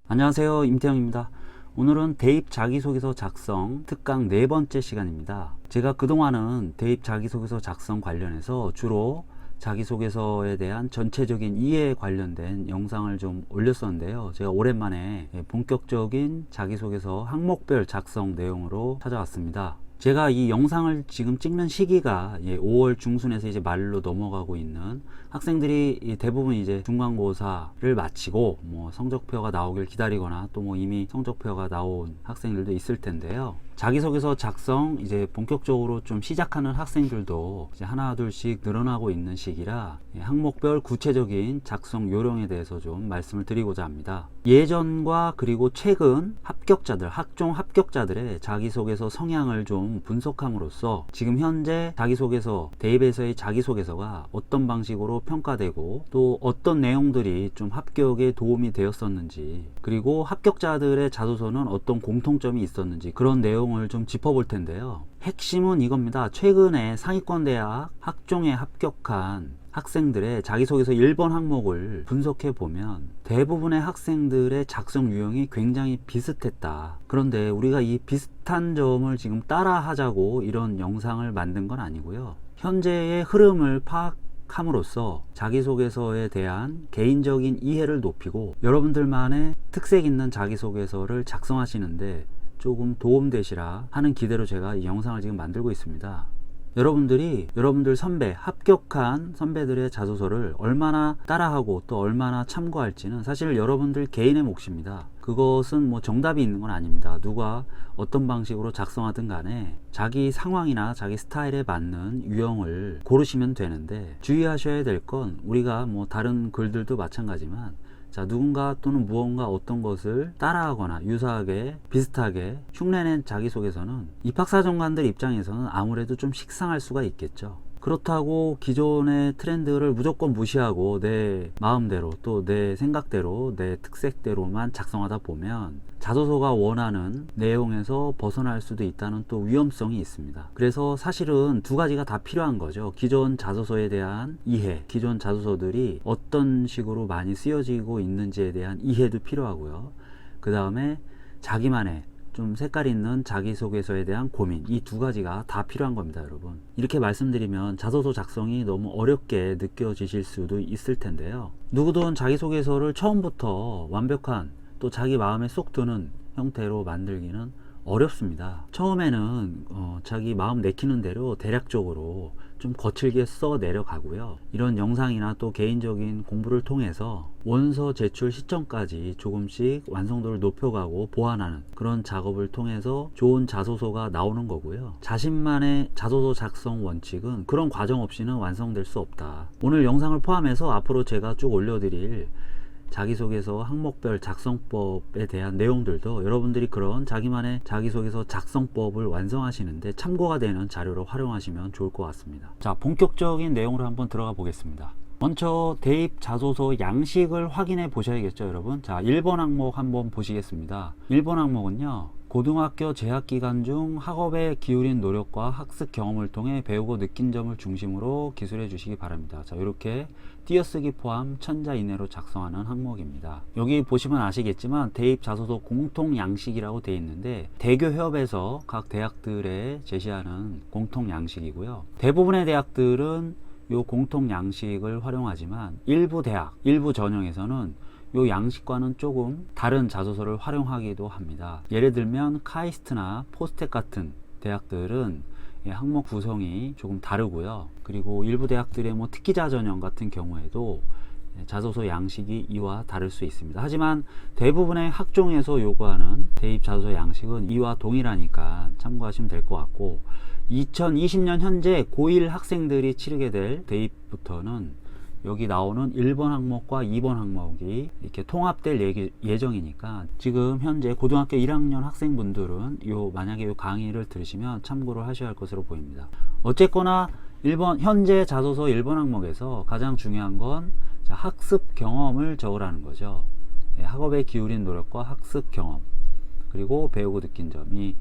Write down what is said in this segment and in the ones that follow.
안녕하세요, 임태형입니다. 오늘은 대입 자기소개서 작성 특강 4번째 시간입니다. 제가 그동안은 대입 자기소개서 작성 관련해서 주로 자기소개서에 대한 전체적인 이해에 관련된 영상을 좀 올렸었는데요. 제가 오랜만에 본격적인 자기소개서 항목별 작성 내용으로 찾아왔습니다. 제가 이 영상을 지금 찍는 시기가 5월 중순에서 이제 말로 넘어가고 있는 학생들이 대부분 이제 중간고사를 마치고 성적표가 나오길 기다리거나 또 이미 성적표가 나온 학생들도 있을 텐데요. 자기소개서 작성 이제 본격적으로 좀 시작하는 학생들도 이제 하나 둘씩 늘어나고 있는 시기라 항목별 구체적인 작성 요령에 대해서 좀 말씀을 드리고자 합니다. 예전과 그리고 최근 합격자들, 학종 합격자들의 자기소개서 성향을 좀 분석함으로써 지금 현재 자기소개서, 대입에서의 자기소개서가 어떤 방식으로 평가되고 또 어떤 내용들이 좀 합격에 도움이 되었었는지, 그리고 합격자들의 자소서는 어떤 공통점이 있었는지 그런 내용을 좀 짚어볼 텐데요. 핵심은 이겁니다. 최근에 상위권 대학 학종에 합격한 학생들의 자기소개서 1번 항목을 분석해 보면 대부분의 학생들의 작성 유형이 굉장히 비슷했다. 그런데 우리가 이 비슷한 점을 지금 따라 하자고 이런 영상을 만든 건 아니고요. 현재의 흐름을 파악함으로써 자기소개서에 대한 개인적인 이해를 높이고 여러분들만의 특색 있는 자기소개서를 작성하시는데 조금 도움되시라 하는 기대로 제가 이 영상을 지금 만들고 있습니다. 여러분들 선배, 합격한 선배들의 자소서를 얼마나 따라하고 또 얼마나 참고할지는 사실 여러분들 개인의 몫입니다. 그것은 정답이 있는 건 아닙니다. 누가 어떤 방식으로 작성하든 간에 자기 상황이나 자기 스타일에 맞는 유형을 고르시면 되는데, 주의하셔야 될 건 우리가 다른 글들도 마찬가지지만 누군가 또는 무언가 어떤 것을 따라하거나 유사하게 비슷하게 흉내낸 자기소개서는 입학사정관들 입장에서는 아무래도 좀 식상할 수가 있겠죠. 그렇다고 기존의 트렌드를 무조건 무시하고 내 마음대로 또 내 생각대로 내 특색대로만 작성하다 보면 자소서가 원하는 내용에서 벗어날 수도 있다는 또 위험성이 있습니다. 그래서 사실은 두 가지가 다 필요한 거죠. 기존 자소서에 대한 이해, 기존 자소서들이 어떤 식으로 많이 쓰여지고 있는지에 대한 이해도 필요하고요. 그 다음에 자기만의 좀 색깔 있는 자기소개서에 대한 고민, 이 두 가지가 다 필요한 겁니다, 여러분. 이렇게 말씀드리면 자소서 작성이 너무 어렵게 느껴지실 수도 있을 텐데요. 누구든 자기소개서를 처음부터 완벽한 또 자기 마음에 쏙 드는 형태로 만들기는 어렵습니다. 처음에는 자기 마음 내키는 대로 대략적으로 좀 거칠게 써 내려가고요. 이런 영상이나 또 개인적인 공부를 통해서 원서 제출 시점까지 조금씩 완성도를 높여가고 보완하는 그런 작업을 통해서 좋은 자소서가 나오는 거고요. 자신만의 자소서 작성 원칙은 그런 과정 없이는 완성될 수 없다. 오늘 영상을 포함해서 앞으로 제가 쭉 올려드릴 자기소개서 항목별 작성법에 대한 내용들도 여러분들이 그런 자기만의 자기소개서 작성법을 완성하시는데 참고가 되는 자료로 활용하시면 좋을 것 같습니다. 자, 본격적인 내용으로 한번 들어가 보겠습니다. 먼저 대입 자소서 양식을 확인해 보셔야겠죠, 여러분. 자, 1번 항목 한번 보시겠습니다. 1번 항목은요, 고등학교 재학 기간 중 학업에 기울인 노력과 학습 경험을 통해 배우고 느낀 점을 중심으로 기술해 주시기 바랍니다. 자, 이렇게 띄어쓰기 포함 1000자 이내로 작성하는 항목입니다. 여기 보시면 아시겠지만 대입 자소서 공통 양식이라고 되어 있는데 대교 협에서 각 대학들에 제시하는 공통 양식이고요. 대부분의 대학들은 이 공통 양식을 활용하지만 일부 대학, 일부 전형에서는 이 양식과는 조금 다른 자소서를 활용하기도 합니다. 예를 들면 카이스트나 포스텍 같은 대학들은 항목 구성이 조금 다르고요. 그리고 일부 대학들의 특기자 전형 같은 경우에도 자소서 양식이 이와 다를 수 있습니다. 하지만 대부분의 학종에서 요구하는 대입 자소서 양식은 이와 동일하니까 참고하시면 될 것 같고, 2020년 현재 고1 학생들이 치르게 될 대입부터는 여기 나오는 1번 항목과 2번 항목이 이렇게 통합될 예정이니까 지금 현재 고등학교 1학년 학생분들은 만약에 요 강의를 들으시면 참고를 하셔야 할 것으로 보입니다. 어쨌거나 현재 자소서 1번 항목에서 가장 중요한 건 학습 경험을 적으라는 거죠. 학업에 기울인 노력과 학습 경험, 그리고 배우고 느낀 점, 이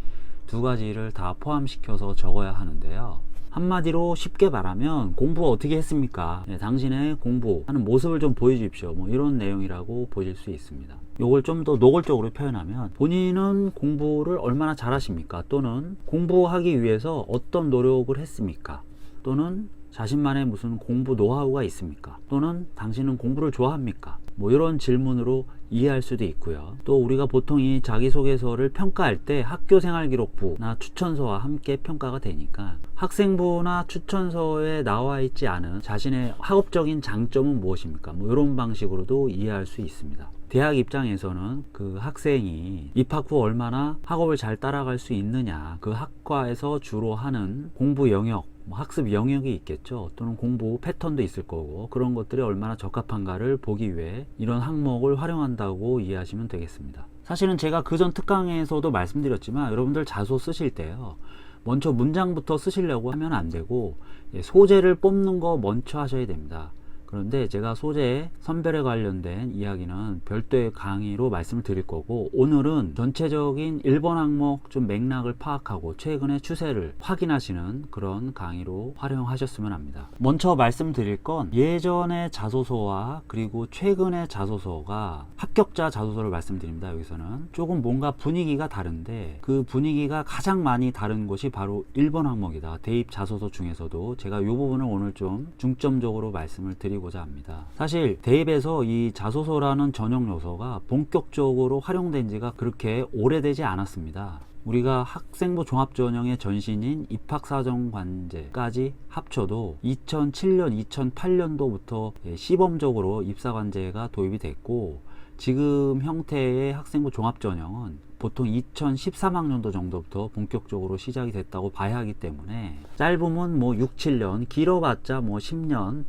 두 가지를 다 포함시켜서 적어야 하는데요. 한마디로 쉽게 말하면 공부 어떻게 했습니까? 네, 당신의 공부하는 모습을 좀 보여주십시오. 뭐 이런 내용이라고 보실 수 있습니다. 요걸 좀 더 노골적으로 표현하면 본인은 공부를 얼마나 잘하십니까? 또는 공부하기 위해서 어떤 노력을 했습니까? 또는 자신만의 무슨 공부 노하우가 있습니까? 또는 당신은 공부를 좋아합니까? 뭐 이런 질문으로 이해할 수도 있고요. 또 우리가 보통 이 자기소개서를 평가할 때 학교생활기록부나 추천서와 함께 평가가 되니까 학생부나 추천서에 나와 있지 않은 자신의 학업적인 장점은 무엇입니까? 뭐 이런 방식으로도 이해할 수 있습니다. 대학 입장에서는 그 학생이 입학 후 얼마나 학업을 잘 따라갈 수 있느냐, 그 학과에서 주로 하는 공부 영역, 학습 영역이 있겠죠. 또는 공부 패턴도 있을 거고, 그런 것들이 얼마나 적합한가를 보기 위해 이런 항목을 활용한다고 이해하시면 되겠습니다. 사실은 제가 그전 특강에서도 말씀드렸지만 여러분들 자소 쓰실 때요, 먼저 문장부터 쓰시려고 하면 안 되고 소재를 뽑는 거 먼저 하셔야 됩니다. 그런데 제가 소재 선별에 관련된 이야기는 별도의 강의로 말씀을 드릴 거고, 오늘은 전체적인 1번 항목 좀 맥락을 파악하고 최근의 추세를 확인하시는 그런 강의로 활용하셨으면 합니다. 먼저 말씀드릴 건 예전의 자소서와 그리고 최근의 자소서가 합격자 자소서를 말씀드립니다. 여기서는 조금 뭔가 분위기가 다른데, 그 분위기가 가장 많이 다른 것이 바로 1번 항목이다. 대입 자소서 중에서도 제가 이 부분을 오늘 좀 중점적으로 말씀을 드리고자 합니다. 사실 대입에서 이 자소서라는 전형 요소가 본격적으로 활용된 지가 그렇게 오래되지 않았습니다. 우리가 학생부 종합전형의 전신인 입학사정관제까지 합쳐도 2007년, 2008년도부터 시범적으로 입사관제가 도입이 됐고, 지금 형태의 학생부 종합전형은 보통 2013학년도 정도부터 본격적으로 시작이 됐다고 봐야 하기 때문에 짧으면 뭐 6, 7년, 길어봤자 뭐 10년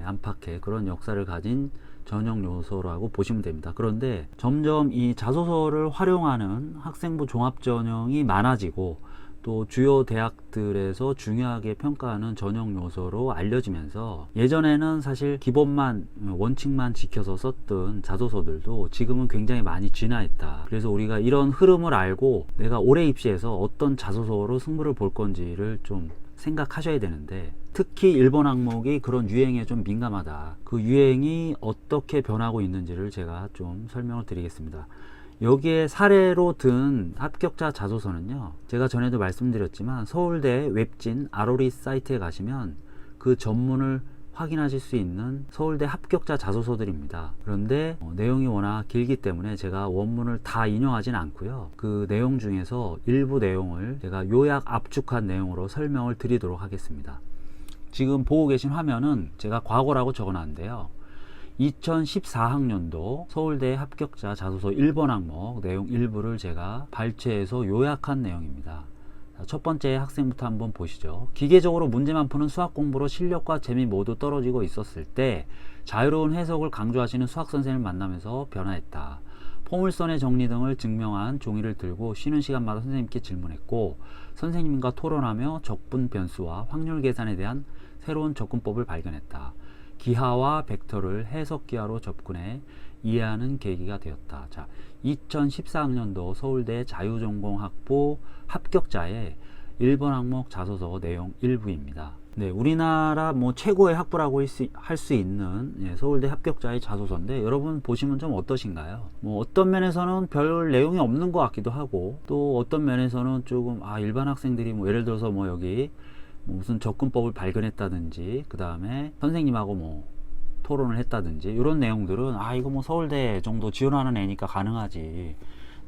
안팎의 그런 역사를 가진 전형 요소라고 보시면 됩니다. 그런데 점점 이 자소서를 활용하는 학생부 종합전형이 많아지고, 또 주요 대학들에서 중요하게 평가하는 전형 요소로 알려지면서, 예전에는 사실 기본만 원칙만 지켜서 썼던 자소서들도 지금은 굉장히 많이 진화했다. 그래서 우리가 이런 흐름을 알고 내가 올해 입시에서 어떤 자소서로 승부를 볼 건지를 좀 생각하셔야 되는데, 특히 1번 항목이 그런 유행에 좀 민감하다. 그 유행이 어떻게 변하고 있는지를 제가 좀 설명을 드리겠습니다. 여기에 사례로 든 합격자 자소서는요, 제가 전에도 말씀드렸지만 서울대 웹진 아로리 사이트에 가시면 그 전문을 확인하실 수 있는 서울대 합격자 자소서들입니다. 그런데 내용이 워낙 길기 때문에 제가 원문을 다 인용하진 않고요, 그 내용 중에서 일부 내용을 제가 요약 압축한 내용으로 설명을 드리도록 하겠습니다. 지금 보고 계신 화면은 제가 과거라고 적어놨는데요, 2014학년도 서울대 합격자 자소서 1번 항목 내용 일부를 제가 발췌해서 요약한 내용입니다. 첫 번째 학생부터 한번 보시죠. 기계적으로 문제만 푸는 수학 공부로 실력과 재미 모두 떨어지고 있었을 때 자유로운 해석을 강조하시는 수학 선생님을 만나면서 변화했다. 포물선의 정리 등을 증명한 종이를 들고 쉬는 시간마다 선생님께 질문했고, 선생님과 토론하며 적분 변수와 확률 계산에 대한 새로운 접근법을 발견했다. 기하와 벡터를 해석 기하로 접근해 이해하는 계기가 되었다. 자, 2014학년도 서울대 자유전공학부 합격자의 1번 항목 자소서 내용 일부입니다. 네, 우리나라 뭐 최고의 학부라고 할 수 있는 서울대 합격자의 자소서인데, 여러분 보시면 좀 어떠신가요? 뭐 어떤 면에서는 별 내용이 없는 것 같기도 하고, 또 어떤 면에서는 조금 일반 학생들이 뭐 예를 들어서 뭐 여기 무슨 접근법을 발견했다든지, 그 다음에 선생님하고 뭐 토론을 했다든지, 이런 내용들은 이거 뭐 서울대 정도 지원하는 애니까 가능하지,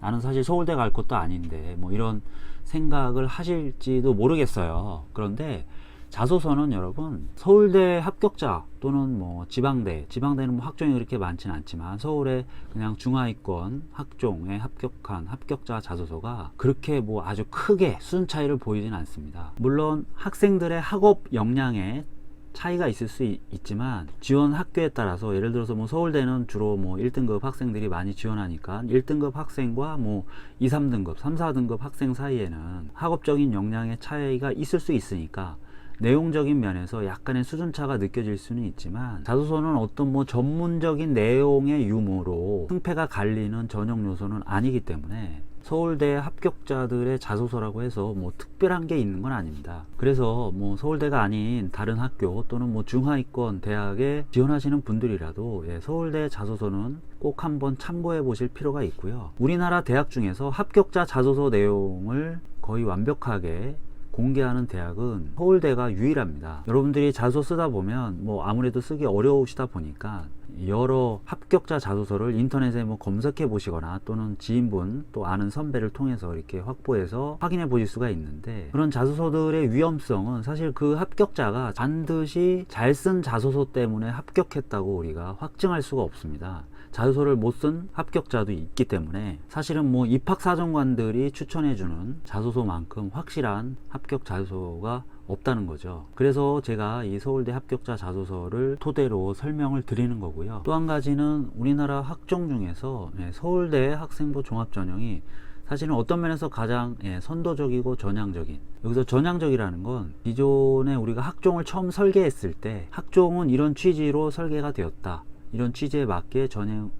나는 사실 서울대 갈 것도 아닌데, 뭐 이런 생각을 하실지도 모르겠어요. 그런데 자소서는 여러분, 서울대 합격자 또는 뭐 지방대는 뭐 학종이 그렇게 많지는 않지만 서울의 그냥 중하위권 학종에 합격한 합격자 자소서가 그렇게 뭐 아주 크게 수준 차이를 보이진 않습니다. 물론 학생들의 학업 역량에 차이가 있을 수 있지만, 지원 학교에 따라서 예를 들어서 뭐 서울대는 주로 뭐 1등급 학생들이 많이 지원하니까 1등급 학생과 뭐 2, 3등급, 3, 4등급 학생 사이에는 학업적인 역량의 차이가 있을 수 있으니까 내용적인 면에서 약간의 수준차가 느껴질 수는 있지만, 자소서는 어떤 뭐 전문적인 내용의 유무로 승패가 갈리는 전형 요소는 아니기 때문에 서울대 합격자들의 자소서라고 해서 뭐 특별한 게 있는 건 아닙니다. 그래서 뭐 서울대가 아닌 다른 학교 또는 뭐 중하위권 대학에 지원하시는 분들이라도 서울대 자소서는 꼭 한번 참고해 보실 필요가 있고요. 우리나라 대학 중에서 합격자 자소서 내용을 거의 완벽하게 공개하는 대학은 서울대가 유일합니다. 여러분들이 자소서 쓰다 보면 뭐 아무래도 쓰기 어려우시다 보니까 여러 합격자 자소서를 인터넷에 뭐 검색해 보시거나 또는 지인분 또 아는 선배를 통해서 이렇게 확보해서 확인해 보실 수가 있는데, 그런 자소서들의 위험성은 사실 그 합격자가 반드시 잘 쓴 자소서 때문에 합격했다고 우리가 확증할 수가 없습니다. 자소서를 못 쓴 합격자도 있기 때문에 사실은 뭐 입학사정관들이 추천해주는 자소서만큼 확실한 합격 자소서가 없다는 거죠. 그래서 제가 이 서울대 합격자 자소서를 토대로 설명을 드리는 거고요. 또 한 가지는 우리나라 학종 중에서 서울대 학생부 종합전형이 사실은 어떤 면에서 가장 선도적이고 전향적인, 여기서 전향적이라는 건 기존에 우리가 학종을 처음 설계했을 때 학종은 이런 취지로 설계가 되었다, 이런 취지에 맞게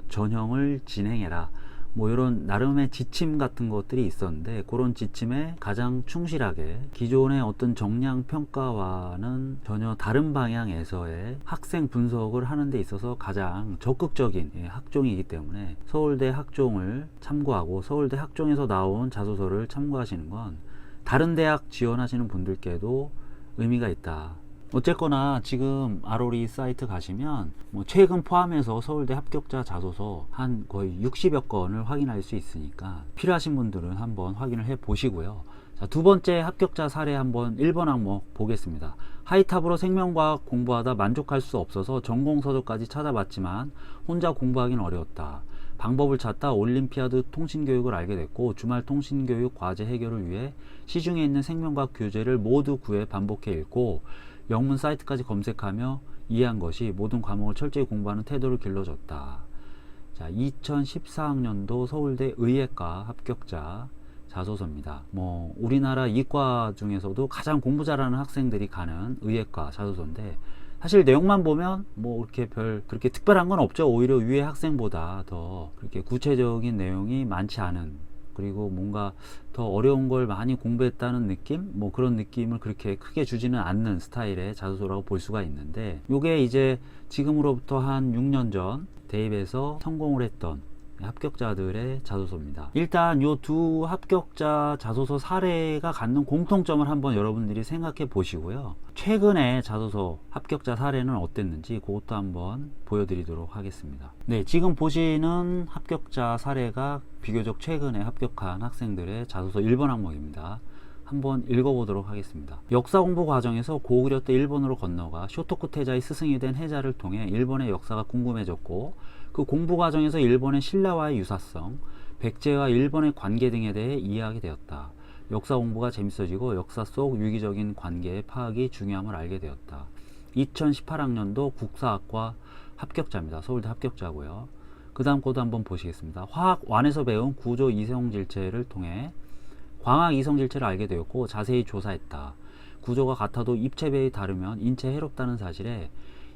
전형을 진행해라, 뭐 이런 나름의 지침 같은 것들이 있었는데, 그런 지침에 가장 충실하게 기존의 어떤 정량 평가와는 전혀 다른 방향에서의 학생 분석을 하는 데 있어서 가장 적극적인 학종이기 때문에 서울대 학종을 참고하고 서울대 학종에서 나온 자소서를 참고하시는 건 다른 대학 지원하시는 분들께도 의미가 있다. 어쨌거나 지금 아로리 사이트 가시면 뭐 최근 포함해서 서울대 합격자 자소서 한 거의 60여 건을 확인할 수 있으니까 필요하신 분들은 한번 확인을 해 보시고요. 자, 두 번째 합격자 사례 한번 1번 항목 보겠습니다. 하이탑으로 생명과학 공부하다 만족할 수 없어서 전공서적까지 찾아봤지만 혼자 공부하기는 어려웠다. 방법을 찾다 올림피아드 통신교육을 알게 됐고 주말 통신교육 과제 해결을 위해 시중에 있는 생명과학 교재를 모두 구해 반복해 읽고 영문 사이트까지 검색하며 이해한 것이 모든 과목을 철저히 공부하는 태도를 길러줬다. 자, 2014학년도 서울대 의예과 합격자 자소서입니다. 뭐 우리나라 이과 중에서도 가장 공부 잘하는 학생들이 가는 의예과 자소서인데, 사실 내용만 보면 뭐 이렇게 그렇게 특별한 건 없죠. 오히려 위에 학생보다 더 그렇게 구체적인 내용이 많지 않은, 그리고 뭔가 더 어려운 걸 많이 공부했다는 느낌? 뭐 그런 느낌을 그렇게 크게 주지는 않는 스타일의 자소서라고 볼 수가 있는데, 요게 이제 지금으로부터 한 6년 전 대입에서 성공을 했던 합격자들의 자소서입니다. 일단 요 두 합격자 자소서 사례가 갖는 공통점을 한번 여러분들이 생각해 보시고요. 최근에 자소서 합격자 사례는 어땠는지 그것도 한번 보여드리도록 하겠습니다. 네, 지금 보시는 합격자 사례가 비교적 최근에 합격한 학생들의 자소서 1번 항목입니다. 한번 읽어보도록 하겠습니다. 역사 공부 과정에서 고구려 때 일본으로 건너가 쇼토쿠 태자의 스승이 된 해자를 통해 일본의 역사가 궁금해졌고, 그 공부 과정에서 일본의 신라와의 유사성, 백제와 일본의 관계 등에 대해 이해하게 되었다. 역사 공부가 재밌어지고 역사 속 유기적인 관계의 파악이 중요함을 알게 되었다. 2018학년도 국사학과 합격자입니다. 서울대 합격자고요. 그 다음 거도 한번 보시겠습니다. 화학 1에서 배운 구조 이성질체를 통해 광학 이성질체를 알게 되었고 자세히 조사했다. 구조가 같아도 입체 배이 다르면 인체 해롭다는 사실에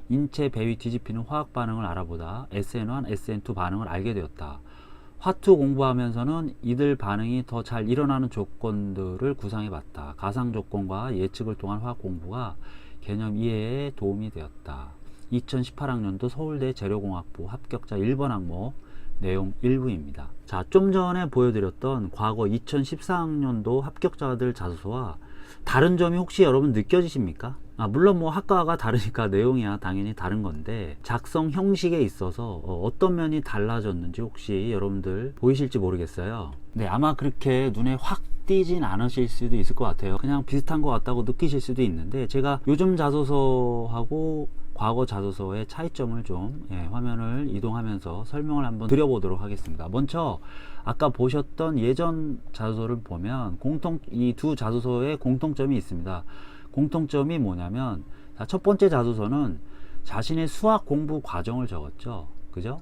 인체 배위 뒤집히는 화학 반응을 알아보다 SN1, SN2 반응을 알게 되었다. 화투 공부하면서는 이들 반응이 더 잘 일어나는 조건들을 구상해 봤다. 가상 조건과 예측을 통한 화학 공부가 개념 이해에 도움이 되었다. 2018학년도 서울대 재료공학부 합격자 1번 항목 내용 일부입니다. 자, 좀 전에 보여드렸던 과거 2014학년도 합격자들 자소서와 다른 점이 혹시 여러분 느껴지십니까? 물론 뭐 학과가 다르니까 내용이야 당연히 다른 건데, 작성 형식에 있어서 어떤 면이 달라졌는지 혹시 여러분들 보이실지 모르겠어요. 네, 아마 그렇게 눈에 확 띄진 않으실 수도 있을 것 같아요. 그냥 비슷한 것 같다고 느끼실 수도 있는데, 제가 요즘 자소서하고 과거 자소서의 차이점을 좀 화면을 이동하면서 설명을 한번 드려보도록 하겠습니다. 먼저 아까 보셨던 예전 자소서를 보면 이 두 자소서에 공통점이 있습니다. 공통점이 뭐냐면, 첫 번째 자소서는 자신의 수학 공부 과정을 적었죠. 그죠?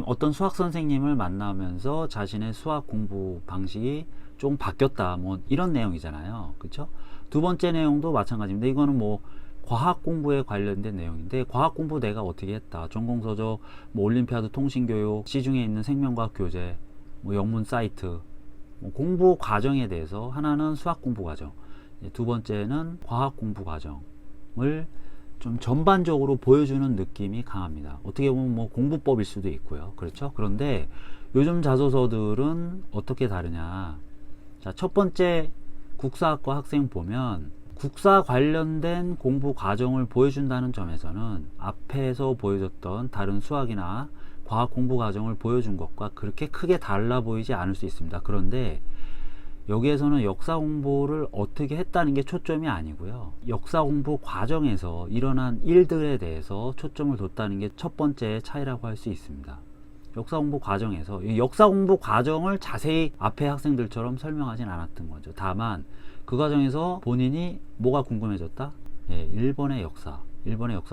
어떤 수학 선생님을 만나면서 자신의 수학 공부 방식이 좀 바뀌었다. 뭐 이런 내용이잖아요. 그쵸? 두 번째 내용도 마찬가지입니다. 이거는 뭐 과학 공부에 관련된 내용인데, 과학 공부 내가 어떻게 했다. 전공서적, 뭐 올림피아드 통신교육, 시중에 있는 생명과학 교재, 뭐 영문 사이트, 뭐 공부 과정에 대해서 하나는 수학 공부 과정, 두 번째는 과학 공부 과정을 좀 전반적으로 보여주는 느낌이 강합니다. 어떻게 보면 뭐 공부법일 수도 있고요. 그렇죠? 그런데 요즘 자소서들은 어떻게 다르냐. 자, 첫 번째 국사학과 학생 보면 국사 관련된 공부 과정을 보여준다는 점에서는 앞에서 보여줬던 다른 수학이나 과학 공부 과정을 보여준 것과 그렇게 크게 달라 보이지 않을 수 있습니다. 그런데 여기에서는 역사 공부를 어떻게 했다는 게 초점이 아니고요. 역사 공부 과정에서 일어난 일들에 대해서 초점을 뒀다는 게 첫 번째 차이라고 할 수 있습니다. 역사 공부 과정에서 이 역사 공부 과정을 자세히 앞에 학생들처럼 설명하진 않았던 거죠. 다만 그 과정에서 본인이 뭐가 궁금해졌다? 예, 일본의 역사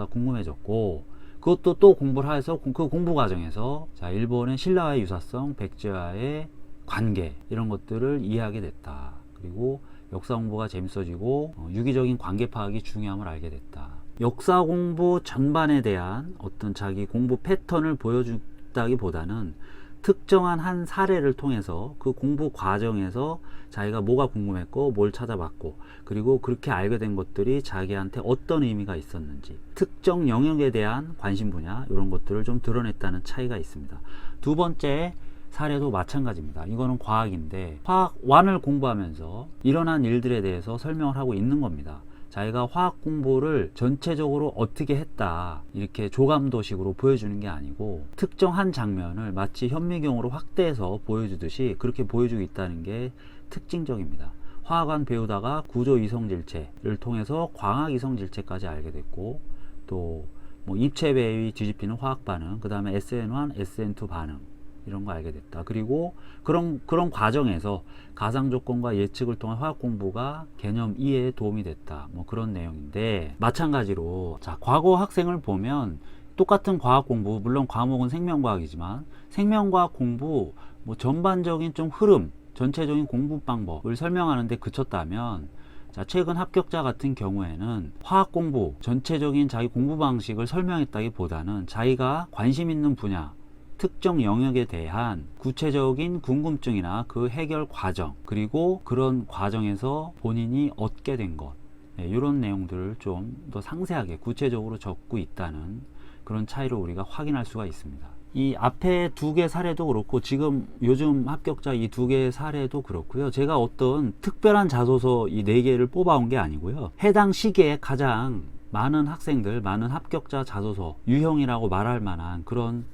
궁금해졌고, 그것도 또 공부를 해서 그 공부 과정에서 자, 일본의 신라와의 유사성, 백제와의 관계, 이런 것들을 이해하게 됐다. 그리고 역사 공부가 재밌어지고 유기적인 관계 파악이 중요함을 알게 됐다. 역사 공부 전반에 대한 어떤 자기 공부 패턴을 보여준다기보다는 특정한 한 사례를 통해서 그 공부 과정에서 자기가 뭐가 궁금했고 뭘 찾아봤고, 그리고 그렇게 알게 된 것들이 자기한테 어떤 의미가 있었는지, 특정 영역에 대한 관심 분야, 이런 것들을 좀 드러냈다는 차이가 있습니다. 두 번째 사례도 마찬가지입니다. 이거는 과학인데 화학 1을 공부하면서 일어난 일들에 대해서 설명을 하고 있는 겁니다. 자기가 화학 공부를 전체적으로 어떻게 했다, 이렇게 조감도식으로 보여주는 게 아니고 특정한 장면을 마치 현미경으로 확대해서 보여주듯이 그렇게 보여주고 있다는 게 특징적입니다. 화학관 배우다가 구조 이성질체를 통해서 광학 이성질체까지 알게 됐고, 또 뭐 입체배의 뒤집히는 화학 반응, 그 다음에 SN1, SN2 반응, 이런 거 알게 됐다. 그리고 그런 과정에서 가상 조건과 예측을 통한 화학 공부가 개념 이해에 도움이 됐다. 뭐 그런 내용인데, 마찬가지로 자, 과거 학생을 보면 똑같은 과학 공부, 물론 과목은 생명과학이지만 생명과학 공부 뭐 전반적인 좀 흐름, 전체적인 공부 방법을 설명하는데 그쳤다면, 자, 최근 합격자 같은 경우에는 화학 공부 전체적인 자기 공부 방식을 설명했다기보다는 자기가 관심 있는 분야, 특정 영역에 대한 구체적인 궁금증이나 그 해결 과정, 그리고 그런 과정에서 본인이 얻게 된 것, 이런 내용들을 좀 더 상세하게 구체적으로 적고 있다는 그런 차이를 우리가 확인할 수가 있습니다. 이 앞에 두 개 사례도 그렇고 지금 요즘 합격자 이 두 개의 사례도 그렇고요. 제가 어떤 특별한 자소서 이 네 개를 뽑아온 게 아니고요. 해당 시기에 가장 많은 학생들, 많은 합격자 자소서, 유형이라고 말할 만한 그런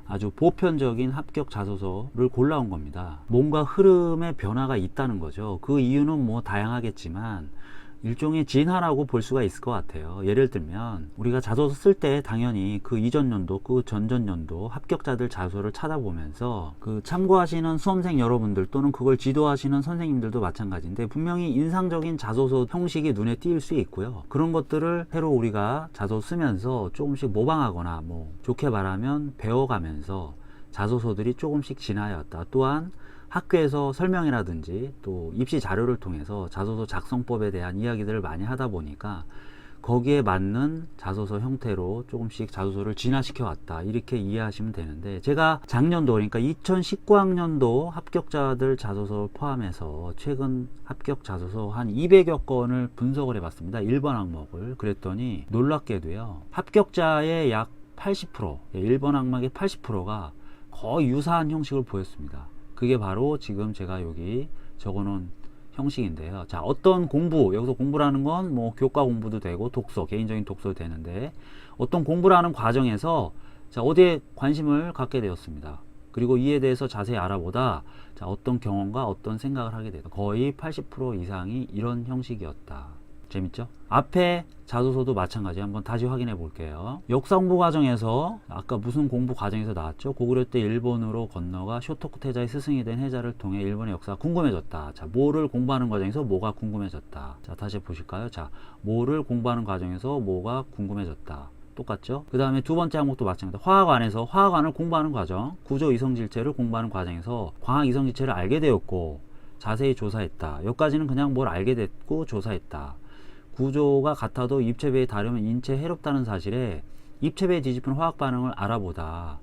아주 보편적인 합격 자소서를 골라온 겁니다. 뭔가 흐름의 변화가 있다는 거죠. 그 이유는 뭐 다양하겠지만 일종의 진화라고 볼 수가 있을 것 같아요. 예를 들면 우리가 자소서 쓸 때 당연히 그 이전 연도, 그 전전 연도 합격자들 자소를 찾아보면서 그 참고하시는 수험생 여러분들 또는 그걸 지도하시는 선생님들도 마찬가지인데 분명히 인상적인 자소서 형식이 눈에 띄일 수 있고요. 그런 것들을 새로 우리가 자소 쓰면서 조금씩 모방하거나 뭐 좋게 말하면 배워가면서 자소서들이 조금씩 진화해 왔다. 또한 학교에서 설명이라든지 또 입시 자료를 통해서 자소서 작성법에 대한 이야기들을 많이 하다 보니까 거기에 맞는 자소서 형태로 조금씩 자소서를 진화시켜 왔다, 이렇게 이해하시면 되는데, 제가 작년도, 그러니까 2019학년도 합격자들 자소서 포함해서 최근 합격 자소서 한 200여 건을 분석을 해봤습니다. 1번 항목을. 그랬더니 놀랍게도요, 합격자의 약 80%, 1번 항목의 80%가 거의 유사한 형식을 보였습니다. 그게 바로 지금 제가 여기 적어놓은 형식인데요. 자, 어떤 공부, 여기서 공부라는 건 뭐 교과 공부도 되고 독서, 개인적인 독서도 되는데, 어떤 공부라는 과정에서 자, 어디에 관심을 갖게 되었습니다. 그리고 이에 대해서 자세히 알아보다 자, 어떤 경험과 어떤 생각을 하게 되다. 거의 80% 이상이 이런 형식이었다. 재밌죠? 앞에 자소서도 마찬가지. 한번 다시 확인해 볼게요. 역사 공부 과정에서 아까 무슨 공부 과정에서 나왔죠? 고구려 때 일본으로 건너가 쇼토쿠 태자의 스승이 된 해자를 통해 일본의 역사가 궁금해졌다. 자, 뭐를 공부하는 과정에서 뭐가 궁금해졌다. 자, 다시 보실까요? 자, 뭐를 공부하는 과정에서 뭐가 궁금해졌다. 똑같죠? 그 다음에 두 번째 항목도 마찬가지입니다. 화학안에서 화학안을 공부하는 과정, 구조 이성질체를 공부하는 과정에서 광학 이성질체를 알게 되었고 자세히 조사했다. 여기까지는 그냥 뭘 알게 됐고 조사했다. 구조가 같아도 입체배에 다르면 인체에 해롭다는 사실에 입체배에 뒤집힌 화학 반응을 알아보다.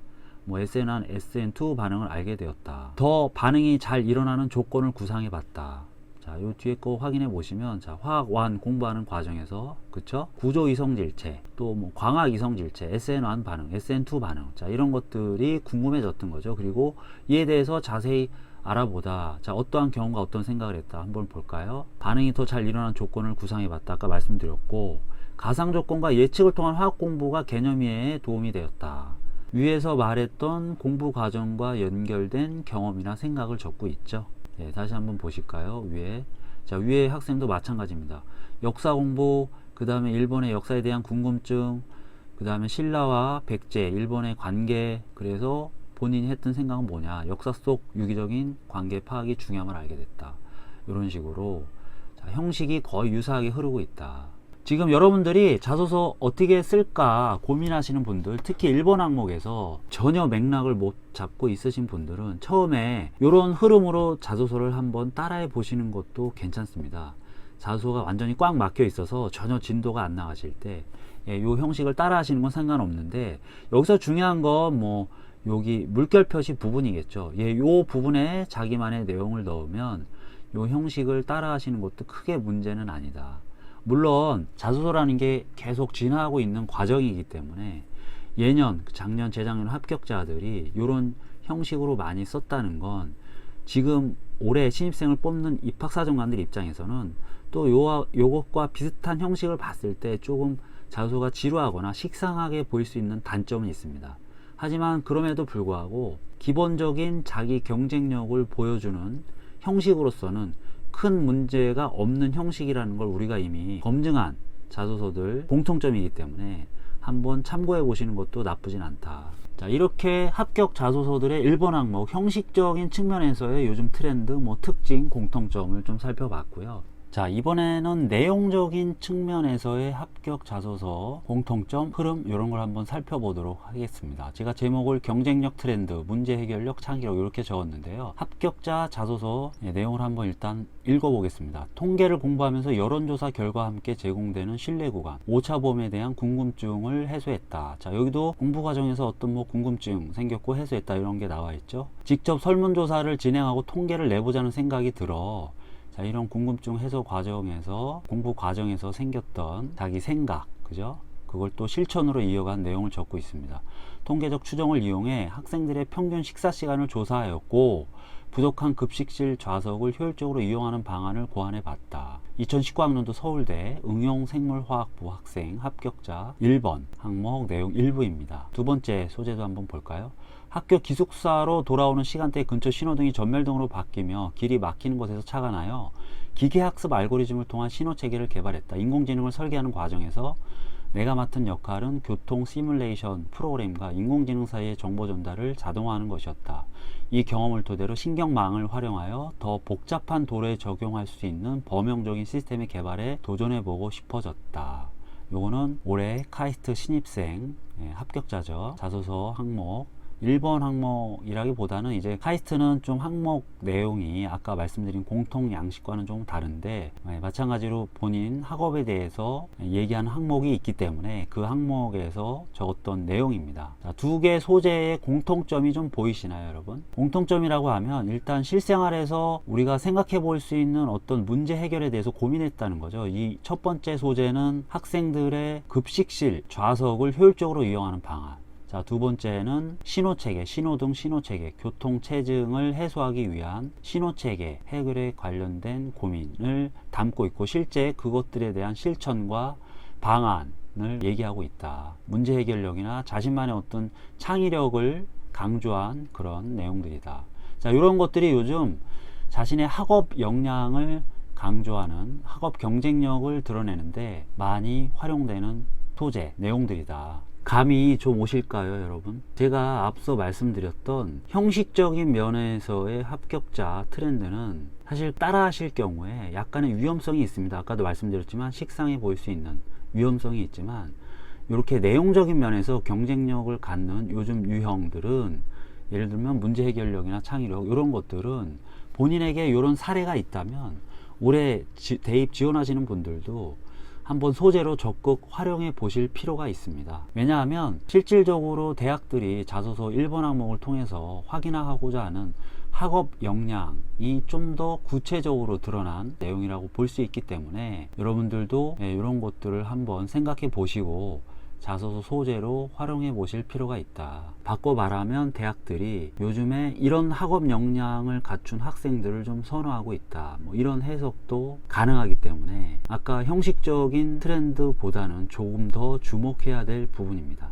뭐 SN1, SN2 반응을 알게 되었다. 더 반응이 잘 일어나는 조건을 구상해 봤다. 자, 요 뒤에 거 확인해 보시면, 자, 화학 1 공부하는 과정에서, 그쵸? 구조 이성질체, 또 뭐 광학 이성질체, SN1 반응, SN2 반응, 자, 이런 것들이 궁금해졌던 거죠. 그리고 이에 대해서 자세히 알아보다. 자, 어떠한 경우가 어떤 생각을 했다. 한번 볼까요? 반응이 더 잘 일어나는 조건을 구상해 봤다. 아까 말씀드렸고, 가상 조건과 예측을 통한 화학 공부가 개념 이해에 도움이 되었다. 위에서 말했던 공부 과정과 연결된 경험이나 생각을 적고 있죠. 예, 다시 한번 보실까요? 위에. 자, 위에 학생도 마찬가지입니다. 역사 공부, 그 다음에 일본의 역사에 대한 궁금증, 그 다음에 신라와 백제, 일본의 관계, 그래서 본인이 했던 생각은 뭐냐. 역사 속 유기적인 관계 파악이 중요함을 알게 됐다. 이런 식으로. 자, 형식이 거의 유사하게 흐르고 있다. 지금 여러분들이 자소서 어떻게 쓸까 고민하시는 분들, 특히 일본 항목에서 전혀 맥락을 못 잡고 있으신 분들은 처음에 이런 흐름으로 자소서를 한번 따라해 보시는 것도 괜찮습니다. 자소서가 완전히 꽉 막혀 있어서 전혀 진도가 안 나가실 때, 이 형식을 따라 하시는 건 상관없는데, 여기서 중요한 건 뭐 여기 물결 표시 부분이겠죠. 요 부분에 자기만의 내용을 넣으면 요 형식을 따라 하시는 것도 크게 문제는 아니다. 물론 자소서라는 게 계속 진화하고 있는 과정이기 때문에 예년, 작년, 재작년 합격자들이 이런 형식으로 많이 썼다는 건 지금 올해 신입생을 뽑는 입학사정관들 입장에서는 또 요것과 비슷한 형식을 봤을 때 조금 자소서가 지루하거나 식상하게 보일 수 있는 단점은 있습니다. 하지만 그럼에도 불구하고 기본적인 자기 경쟁력을 보여주는 형식으로서는 큰 문제가 없는 형식이라는 걸 우리가 이미 검증한 자소서들 공통점이기 때문에 한번 참고해 보시는 것도 나쁘진 않다. 자, 이렇게 합격 자소서들의 1번 항목 형식적인 측면에서의 요즘 트렌드, 뭐 특징, 공통점을 좀 살펴봤고요. 자, 이번에는 내용적인 측면에서의 합격 자소서 공통점, 흐름 이런 걸 한번 살펴보도록 하겠습니다. 제가 제목을 경쟁력 트렌드, 문제 해결력, 창의력 이렇게 적었는데요. 합격자 자소서 내용을 한번 일단 읽어보겠습니다. 통계를 공부하면서 여론조사 결과와 함께 제공되는 신뢰 구간, 오차범위에 대한 궁금증을 해소했다. 자, 여기도 공부 과정에서 어떤 뭐 궁금증 생겼고 해소했다 이런 게 나와 있죠. 직접 설문조사를 진행하고 통계를 내보자는 생각이 들어. 자, 이런 궁금증 해소 과정에서 공부 과정에서 생겼던 자기 생각, 그죠? 그걸 또 실천으로 이어간 내용을 적고 있습니다. 통계적 추정을 이용해 학생들의 평균 식사 시간을 조사하였고 부족한 급식실 좌석을 효율적으로 이용하는 방안을 고안해 봤다. 2019학년도 서울대 응용생물화학부 학생 합격자 1번 항목 내용 일부입니다. 두 번째 소재도 한번 볼까요? 학교 기숙사로 돌아오는 시간대 근처 신호등이 전멸등으로 바뀌며 길이 막히는 곳에서 차가 나요. 기계학습 알고리즘을 통한 신호체계를 개발했다. 인공지능을 설계하는 과정에서 내가 맡은 역할은 교통 시뮬레이션 프로그램과 인공지능 사이의 정보 전달을 자동화하는 것이었다. 이 경험을 토대로 신경망을 활용하여 더 복잡한 도로에 적용할 수 있는 범용적인 시스템의 개발에 도전해보고 싶어졌다. 요거는 올해 카이스트 신입생 합격자죠. 자소서 항목 1번 항목이라기보다는 이제 카이스트는 좀 항목 내용이 아까 말씀드린 공통 양식과는 좀 다른데 마찬가지로 본인 학업에 대해서 얘기하는 항목이 있기 때문에 그 항목에서 적었던 내용입니다. 두 개 소재의 공통점이 좀 보이시나요, 여러분? 공통점이라고 하면 일단 실생활에서 우리가 생각해 볼 수 있는 어떤 문제 해결에 대해서 고민했다는 거죠. 이 첫 번째 소재는 학생들의 급식실 좌석을 효율적으로 이용하는 방안. 자, 두 번째는 신호체계, 신호등 신호체계, 교통체증을 해소하기 위한 신호체계 해결에 관련된 고민을 담고 있고 실제 그것들에 대한 실천과 방안을 얘기하고 있다. 문제 해결력이나 자신만의 어떤 창의력을 강조한 그런 내용들이다. 자, 이런 것들이 요즘 자신의 학업 역량을 강조하는 학업 경쟁력을 드러내는데 많이 활용되는 소재, 내용들이다. 감이 좀 오실까요, 여러분? 제가 앞서 말씀드렸던 형식적인 면에서의 합격자 트렌드는 사실 따라 하실 경우에 약간의 위험성이 있습니다. 아까도 말씀드렸지만 식상해 보일 수 있는 위험성이 있지만 이렇게 내용적인 면에서 경쟁력을 갖는 요즘 유형들은 예를 들면 문제 해결력이나 창의력 이런 것들은 본인에게 이런 사례가 있다면 올해 대입 지원하시는 분들도 한번 소재로 적극 활용해 보실 필요가 있습니다. 왜냐하면 실질적으로 대학들이 자소서 1번 항목을 통해서 확인하고자 하는 학업 역량이 좀 더 구체적으로 드러난 내용이라고 볼 수 있기 때문에 여러분들도 이런 것들을 한번 생각해 보시고 자소서 소재로 활용해 보실 필요가 있다. 바꿔 말하면 대학들이 요즘에 이런 학업 역량을 갖춘 학생들을 좀 선호하고 있다. 뭐 이런 해석도 가능하기 때문에 아까 형식적인 트렌드보다는 조금 더 주목해야 될 부분입니다.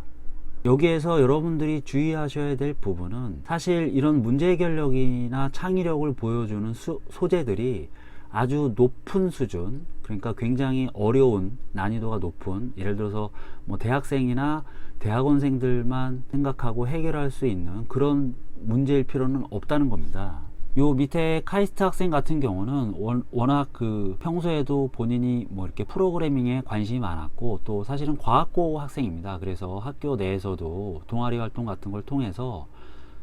여기에서 여러분들이 주의하셔야 될 부분은 사실 이런 문제 해결력이나 창의력을 보여주는 소재들이 아주 높은 수준, 그러니까 굉장히 어려운, 난이도가 높은, 예를 들어서 뭐 대학생이나 대학원생들만 생각하고 해결할 수 있는 그런 문제일 필요는 없다는 겁니다. 요 밑에 카이스트 학생 같은 경우는 워낙 평소에도 본인이 뭐 이렇게 프로그래밍에 관심이 많았고 또 사실은 과학고 학생입니다. 그래서 학교 내에서도 동아리 활동 같은 걸 통해서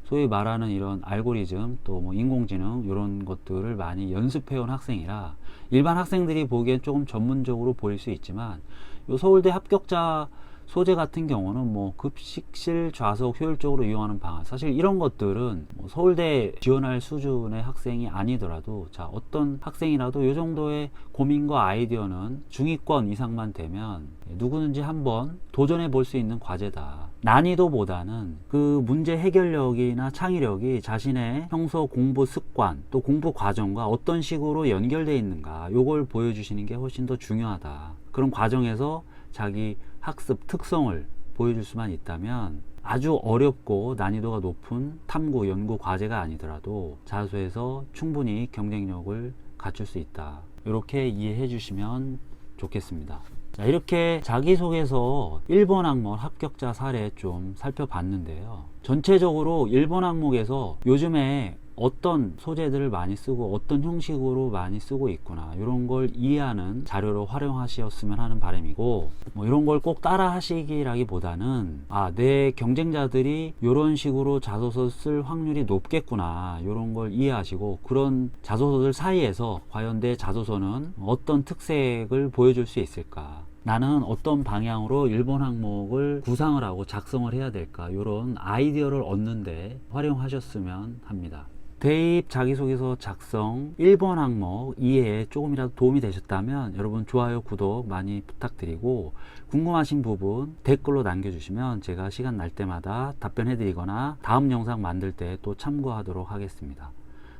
소위 말하는 이런 알고리즘 또 뭐 인공지능 이런 것들을 많이 연습해온 학생이라 일반 학생들이 보기엔 조금 전문적으로 보일 수 있지만 요 서울대 합격자 소재 같은 경우는 뭐 급식실 좌석 효율적으로 이용하는 방안, 사실 이런 것들은 뭐 서울대 지원할 수준의 학생이 아니더라도 자 어떤 학생이라도 이 정도의 고민과 아이디어는 중위권 이상만 되면 누구든지 한번 도전해 볼 수 있는 과제다. 난이도보다는 그 문제 해결력이나 창의력이 자신의 평소 공부 습관 또 공부 과정과 어떤 식으로 연결되어 있는가, 요걸 보여주시는 게 훨씬 더 중요하다. 그런 과정에서 자기 학습 특성을 보여줄 수만 있다면 아주 어렵고 난이도가 높은 탐구 연구 과제가 아니더라도 자소에서 충분히 경쟁력을 갖출 수 있다. 이렇게 이해해 주시면 좋겠습니다. 자, 이렇게 자기소개서 1번 항목 합격자 사례 좀 살펴봤는데요. 전체적으로 1번 항목에서 요즘에 어떤 소재들을 많이 쓰고 어떤 형식으로 많이 쓰고 있구나, 이런 걸 이해하는 자료로 활용하셨으면 하는 바람이고, 뭐 이런 걸 꼭 따라 하시기라기보다는 내 경쟁자들이 이런 식으로 자소서 쓸 확률이 높겠구나, 이런 걸 이해하시고 그런 자소서들 사이에서 과연 내 자소서는 어떤 특색을 보여줄 수 있을까, 나는 어떤 방향으로 1번 항목을 구상을 하고 작성을 해야 될까, 이런 아이디어를 얻는데 활용하셨으면 합니다. 대입 자기소개서 작성 1번 항목 이해에 조금이라도 도움이 되셨다면 여러분 좋아요, 구독 많이 부탁드리고, 궁금하신 부분 댓글로 남겨주시면 제가 시간 날 때마다 답변해 드리거나 다음 영상 만들 때 또 참고하도록 하겠습니다.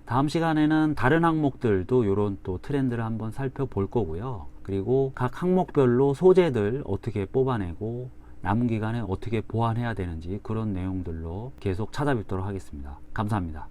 다음 시간에는 다른 항목들도 이런 또 트렌드를 한번 살펴볼 거고요. 그리고 각 항목별로 소재들 어떻게 뽑아내고 남은 기간에 어떻게 보완해야 되는지 그런 내용들로 계속 찾아뵙도록 하겠습니다. 감사합니다.